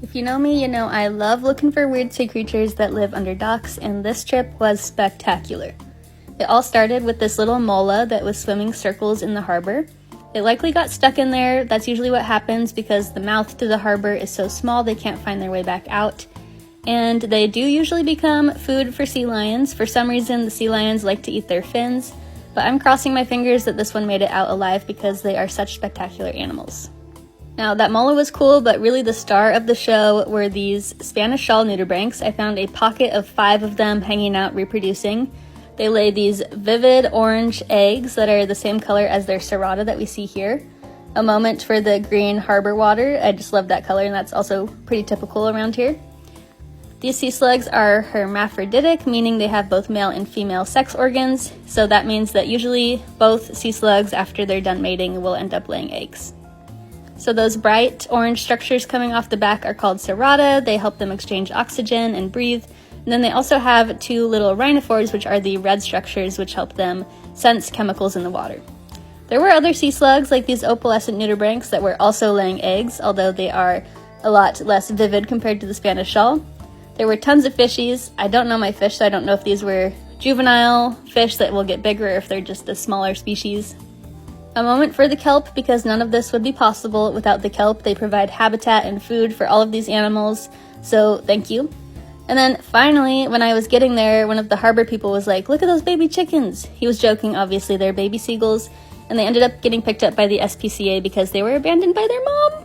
If you know me, you know I love looking for weird sea creatures that live under docks, and this trip was spectacular. It all started with this little mola that was swimming circles in the harbor. It likely got stuck in there. That's usually what happens because the mouth to the harbor is so small they can't find their way back out. And they do usually become food for sea lions. For some reason, the sea lions like to eat their fins, but I'm crossing my fingers that this one made it out alive because they are such spectacular animals. Now, that mola was cool, but really the star of the show were these Spanish shawl nudibranchs. I found a pocket of 5 of them hanging out reproducing. They lay these vivid orange eggs that are the same color as their serrata that we see here. A moment for the green harbor water. I just love that color, and that's also pretty typical around here. These sea slugs are hermaphroditic, meaning they have both male and female sex organs. So that means that usually both sea slugs, after they're done mating, will end up laying eggs. So those bright orange structures coming off the back are called serrata. They help them exchange oxygen and breathe. And then they also have 2 little rhinophores, which are the red structures, which help them sense chemicals in the water. There were other sea slugs, like these opalescent nudibranchs, that were also laying eggs, although they are a lot less vivid compared to the Spanish shawl. There were tons of fishies. I don't know my fish, so I don't know if these were juvenile fish that will get bigger or if they're just a smaller species. A moment for the kelp, because none of this would be possible without the kelp. They provide habitat and food for all of these animals, so thank you. And then finally, when I was getting there, one of the harbor people was like, "Look at those baby chickens." He was joking, obviously, they're baby seagulls, and they ended up getting picked up by the SPCA because they were abandoned by their mom.